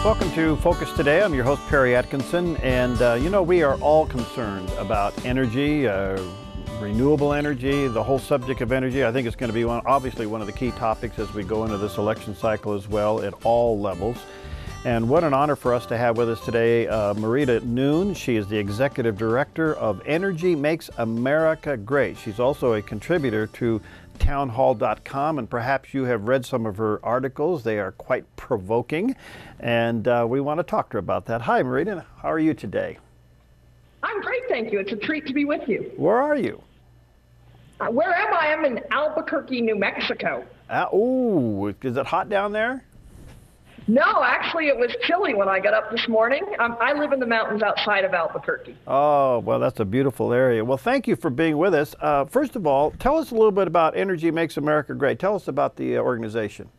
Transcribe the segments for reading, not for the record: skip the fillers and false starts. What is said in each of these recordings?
Welcome to Focus Today. I'm your host, Perry Atkinson, and we are all concerned about energy, renewable energy, the whole subject of energy. I think it's going to be obviously one of the key topics as we go into this election cycle as well at all levels. And what an honor for us to have with us today Marita Noon. She is the Executive Director of Energy Makes America Great. She's also a contributor to townhall.com, and perhaps you have read some of her articles. They are quite provoking, and we want to talk to her about that. Hi, Marita. How are you today? I'm great, thank you. It's a treat to be with you. Where are you? Where am I? I'm in Albuquerque, New Mexico. Ooh, is it hot down there? No, actually, it was chilly when I got up this morning. I live in the mountains outside of Albuquerque. Oh, well, that's a beautiful area. Well, thank you for being with us. First of all, tell us a little bit about Energy Makes America Great. Tell us about the organization.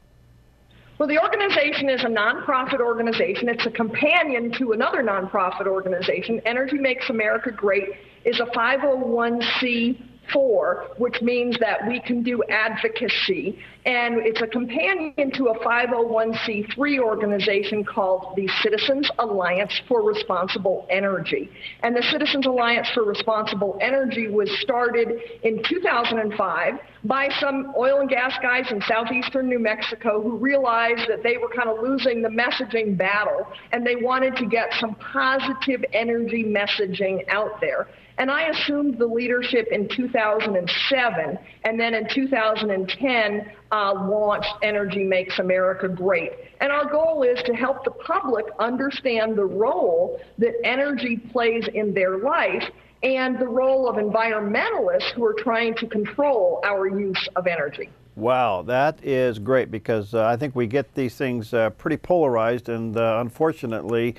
Well, the organization is a nonprofit organization. It's a companion to another nonprofit organization. Energy Makes America Great is a 501c4, which means that we can do advocacy, and it's a companion to a 501c3 organization called the Citizens Alliance for Responsible Energy. And the Citizens Alliance for Responsible Energy was started in 2005 by some oil and gas guys in southeastern New Mexico who realized that they were kind of losing the messaging battle, and they wanted to get some positive energy messaging out there. And I assumed the leadership in 2007, and then in 2010 launched Energy Makes America Great. And our goal is to help the public understand the role that energy plays in their life and the role of environmentalists who are trying to control our use of energy. Wow, that is great, because I think we get these things pretty polarized, and unfortunately,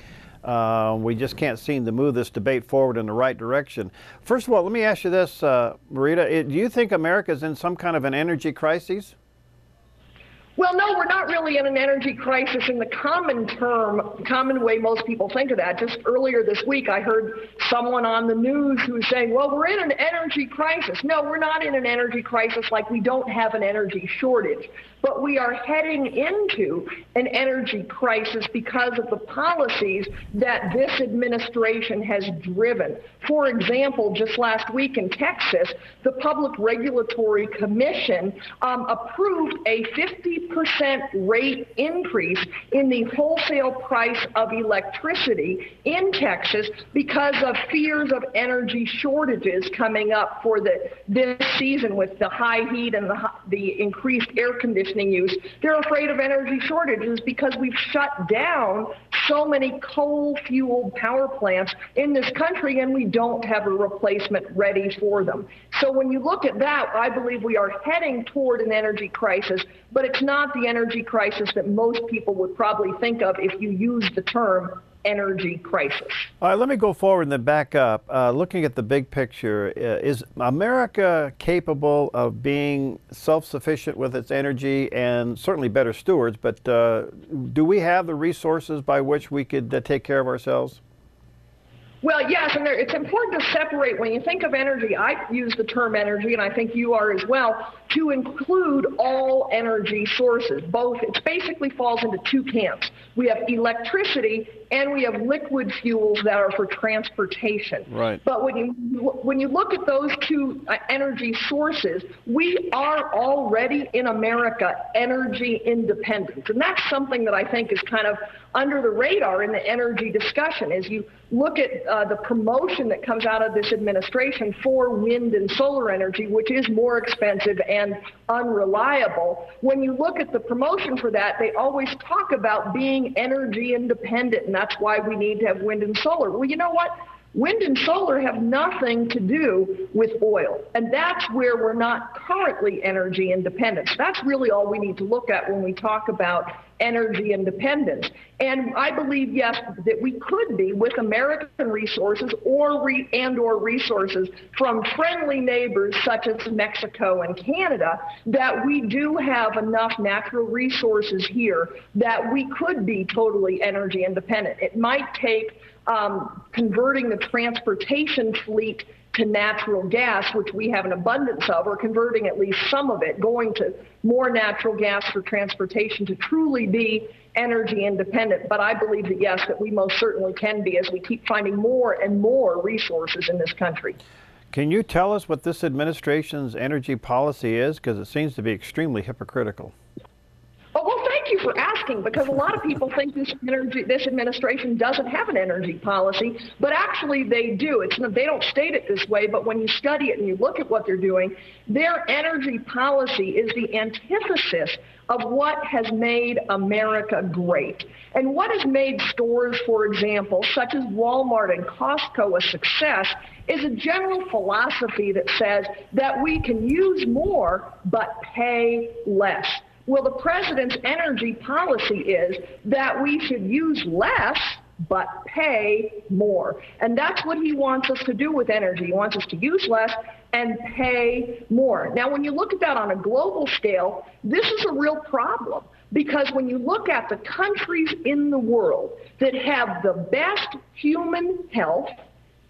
we just can't seem to move this debate forward in the right direction. First of all, let me ask you this, Marita. Do you think America is in some kind of an energy crisis? Well, no, we're not really in an energy crisis in the common way most people think of that. Just earlier this week, I heard someone on the news who was saying, well, we're in an energy crisis. No, we're not in an energy crisis, like we don't have an energy shortage. But we are heading into an energy crisis because of the policies that this administration has driven. For example, just last week in Texas, the Public Regulatory Commission approved a 50% rate increase in the wholesale price of electricity in Texas because of fears of energy shortages coming up for this season with the high heat and the increased air conditioning use. They're afraid of energy shortages because we've shut down so many coal-fueled power plants in this country, and we don't have a replacement ready for them. So when you look at that, I believe we are heading toward an energy crisis, but it's not the energy crisis that most people would probably think of if you use the term energy crisis. All right, let me go forward and then back up. Looking at the big picture, is America capable of being self-sufficient with its energy and certainly better stewards, but do we have the resources by which we could take care of ourselves? Well, yes, and it's important to separate. When you think of energy, I use the term energy, and I think you are as well, to include all energy sources. It basically falls into two camps. We have electricity and we have liquid fuels that are for transportation. Right. But when you look at those two energy sources, we are already in America energy independent. And that's something that I think is kind of under the radar in the energy discussion. As you look at the promotion that comes out of this administration for wind and solar energy, which is more expensive and unreliable, when you look at the promotion for that, they always talk about being energy independent, and that's why we need to have wind and solar. Well, you know what? Wind and solar have nothing to do with oil, and that's where we're not currently energy independent. So that's really all we need to look at when we talk about energy independence. And I believe, yes, that we could be with American resources or resources from friendly neighbors such as Mexico and Canada, that we do have enough natural resources here that we could be totally energy independent. It might take converting the transportation fleet to natural gas, which we have an abundance of, or converting at least some of it, going to more natural gas for transportation to truly be energy independent. But I believe that, yes, that we most certainly can be as we keep finding more and more resources in this country. Can you tell us what this administration's energy policy is? Because it seems to be extremely hypocritical. Oh, well, thank you for asking, because a lot of people think this administration doesn't have an energy policy, but actually they do. They don't state it this way, but when you study it and you look at what they're doing, their energy policy is the antithesis of what has made America great. And what has made stores, for example, such as Walmart and Costco a success is a general philosophy that says that we can use more but pay less. Well, the president's energy policy is that we should use less but pay more. And that's what he wants us to do with energy. He wants us to use less and pay more. Now, when you look at that on a global scale, this is a real problem, because when you look at the countries in the world that have the best human health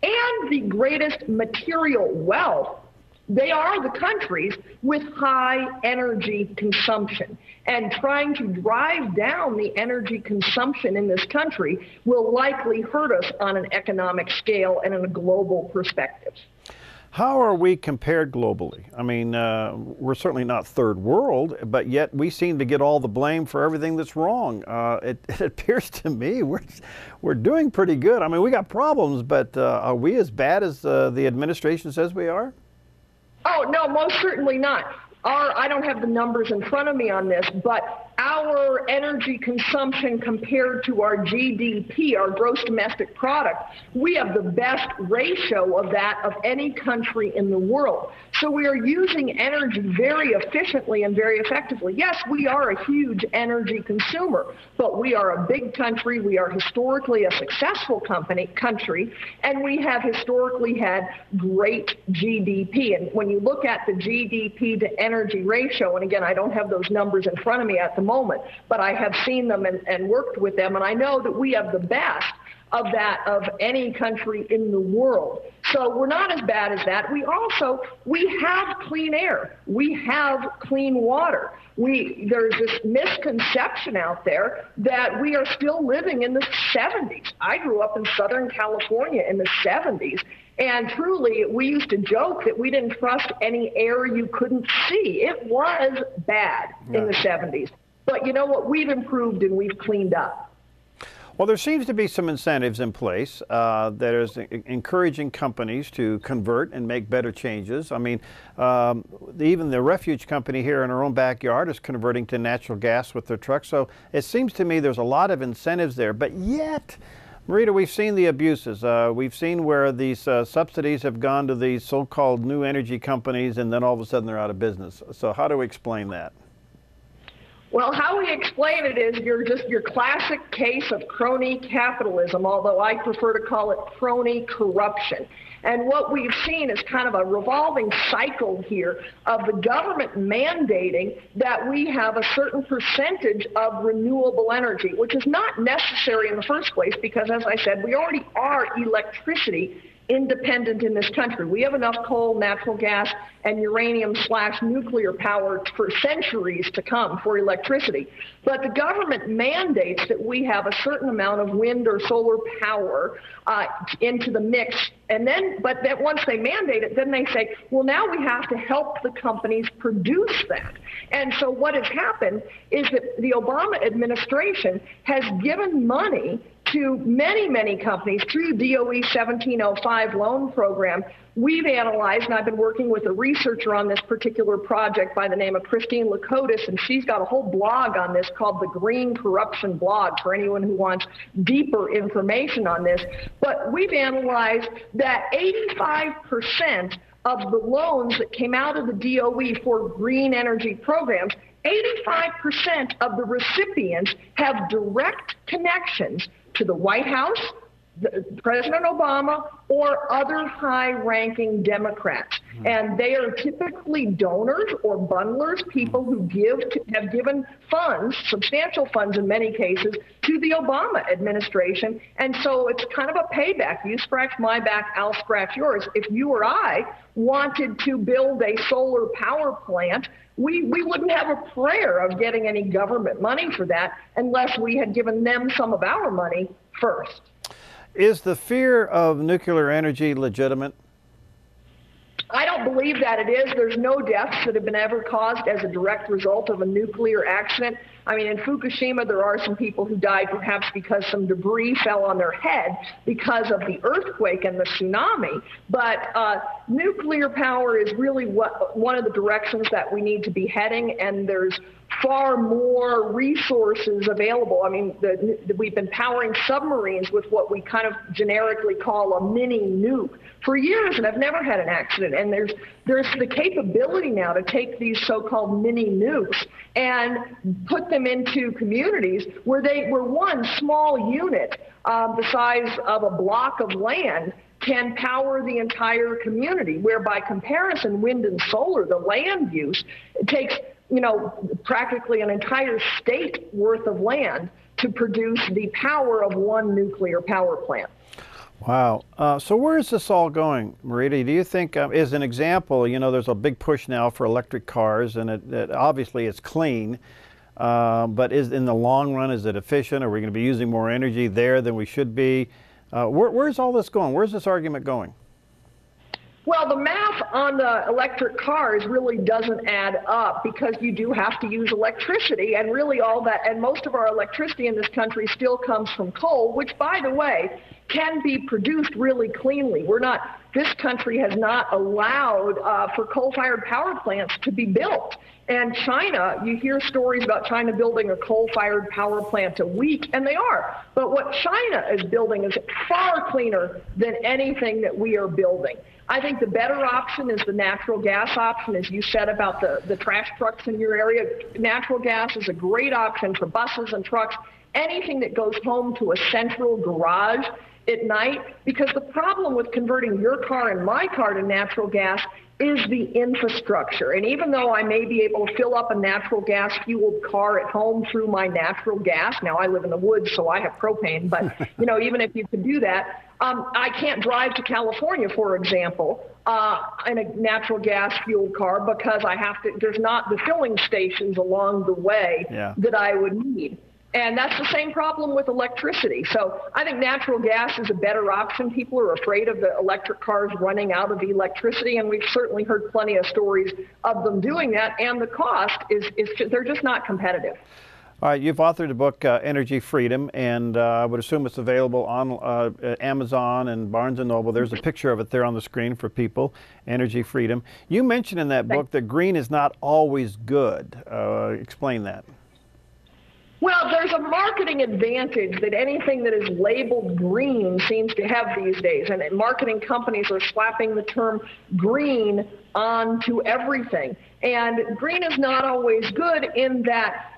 and the greatest material wealth, they are the countries with high energy consumption. And trying to drive down the energy consumption in this country will likely hurt us on an economic scale and in a global perspective. How are we compared globally? I mean, we're certainly not third world, but yet we seem to get all the blame for everything that's wrong. It appears to me we're doing pretty good. I mean, we got problems, but are we as bad as the administration says we are? Oh, no, most certainly not. I don't have the numbers in front of me on this, but our energy consumption compared to our GDP, our gross domestic product, we have the best ratio of that of any country in the world. So we are using energy very efficiently and very effectively. Yes, we are a huge energy consumer, but we are a big country. We are historically a successful country, and we have historically had great GDP. And when you look at the GDP to energy ratio, and again, I don't have those numbers in front of me at the moment, but I have seen them and worked with them, and I know that we have the best of that of any country in the world. So we're not as bad as that. We have clean air. We have clean water. There's this misconception out there that we are still living in the 70s. I grew up in Southern California in the 70s, and truly, we used to joke that we didn't trust any air you couldn't see. It was bad in the 70s. But you know what? We've improved and we've cleaned up. Well, there seems to be some incentives in place that is encouraging companies to convert and make better changes. I mean, even the refuge company here in our own backyard is converting to natural gas with their trucks. So it seems to me there's a lot of incentives there. But yet, Marita, we've seen the abuses. We've seen where these subsidies have gone to these so-called new energy companies, and then all of a sudden they're out of business. So how do we explain that? Well, how we explain it is your classic case of crony capitalism, although I prefer to call it crony corruption. And what we've seen is kind of a revolving cycle here of the government mandating that we have a certain percentage of renewable energy, which is not necessary in the first place because, as I said, we already are electricity independent in this country. We have enough coal, natural gas, and uranium/nuclear power for centuries to come for electricity. But the government mandates that we have a certain amount of wind or solar power into the mix. But then once they mandate it, then they say, well, now we have to help the companies produce that. And so what has happened is that the Obama administration has given money to many, many companies through the DOE 1705 loan program. We've analyzed, and I've been working with a researcher on this particular project by the name of Christine Lakotis, and she's got a whole blog on this called the Green Corruption Blog for anyone who wants deeper information on this. But we've analyzed that 85% of the loans that came out of the DOE for green energy programs, 85% of the recipients have direct connections to the White House, President Obama or other high-ranking Democrats. And they are typically donors or bundlers, people who have given funds, substantial funds in many cases, to the Obama administration. And so it's kind of a payback. You scratch my back, I'll scratch yours. If you or I wanted to build a solar power plant, we wouldn't have a prayer of getting any government money for that unless we had given them some of our money first. Is the fear of nuclear energy legitimate? I don't believe that it is. There's no deaths that have been ever caused as a direct result of a nuclear accident. I mean, in Fukushima, there are some people who died perhaps because some debris fell on their head because of the earthquake and the tsunami. But nuclear power is really one of the directions that we need to be heading, and there's far more resources available. I mean, we've been powering submarines with what we kind of generically call a mini nuke for years, and I've never had an accident. And there's the capability now to take these so-called mini nukes and put them into communities where one small unit the size of a block of land can power the entire community, where by comparison, wind and solar, the land use, it takes practically an entire state worth of land to produce the power of one nuclear power plant. Wow. So where is this all going, Marita? Do you think, as an example, there's a big push now for electric cars, and obviously it's clean, but in the long run, is it efficient? Are we going to be using more energy there than we should be? Where's all this going? Where's this argument going? Well, the math on the electric cars really doesn't add up, because you do have to use electricity, and really and most of our electricity in this country still comes from coal, which, by the way, can be produced really cleanly. This country has not allowed for coal-fired power plants to be built. And China, you hear stories about China building a coal-fired power plant a week, and they are. But what China is building is far cleaner than anything that we are building. I think the better option is the natural gas option, as you said about the trash trucks in your area. Natural gas is a great option for buses and trucks, anything that goes home to a central garage at night, because the problem with converting your car and my car to natural gas is the infrastructure. And even though I may be able to fill up a natural gas fueled car at home through my natural gas, now I live in the woods so I have propane, but even if you could do that, I can't drive to California, for example, in a natural gas fueled car, because there's not the filling stations along the way that I would need. And that's the same problem with electricity. So I think natural gas is a better option. People are afraid of the electric cars running out of electricity, and we've certainly heard plenty of stories of them doing that, and the cost they're just not competitive. All right, you've authored a book, Energy Freedom, and I would assume it's available on Amazon and Barnes & Noble. There's a picture of it there on the screen for people, Energy Freedom. You mentioned in that book that green is not always good. Explain that. Well, there's a marketing advantage that anything that is labeled green seems to have these days, and marketing companies are slapping the term green onto everything. And green is not always good in that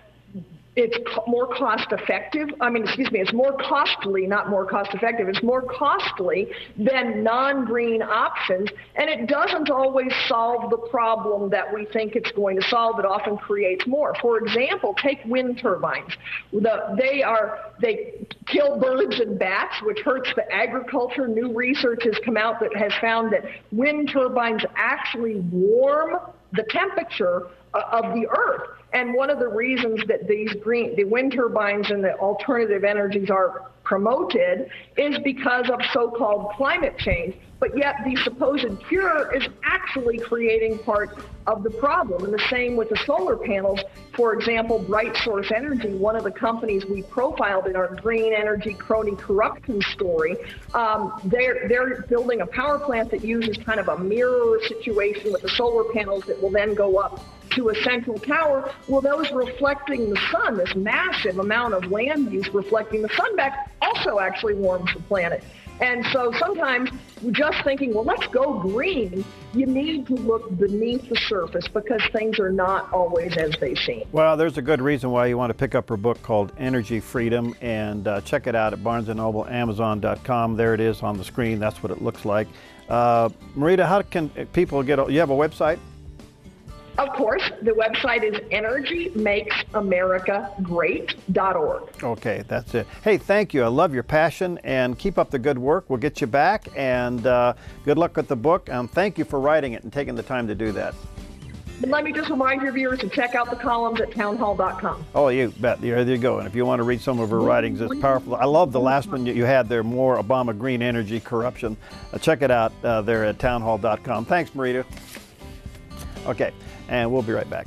it's more cost effective. It's more costly, not more cost effective. It's more costly than non-green options, and it doesn't always solve the problem that we think it's going to solve. It often creates more. For example, take wind turbines. They kill birds and bats, which hurts the agriculture. New research has come out that has found that wind turbines actually warm the temperature of the earth. And one of the reasons that the wind turbines and the alternative energies are promoted is because of so-called climate change. But yet the supposed cure is actually creating part of the problem. And the same with the solar panels. For example, Bright Source Energy, one of the companies we profiled in our green energy crony corruption story, they're building a power plant that uses kind of a mirror situation with the solar panels that will then go up to a central tower. Well, those reflecting the sun, this massive amount of land use reflecting the sun back, also also actually warms the planet. And so sometimes just thinking, well, let's go green, you need to look beneath the surface because things are not always as they seem. Well, there's a good reason why you want to pick up her book called Energy Freedom, and check it out at Barnes & Noble, Amazon.com. There it is on the screen. That's what it looks like. Marita, how can people get, you have a website? Of course, the website is energymakesamericagreat.org. Okay, that's it. Hey, thank you. I love your passion, and keep up the good work. We'll get you back, and good luck with the book. Thank you for writing it and taking the time to do that. And let me just remind your viewers to check out the columns at townhall.com. Oh, you bet. There you go. And if you want to read some of her writings, it's powerful. I love the last one you had there, more Obama green energy corruption. Check it out there at townhall.com. Thanks, Marita. Okay, and we'll be right back.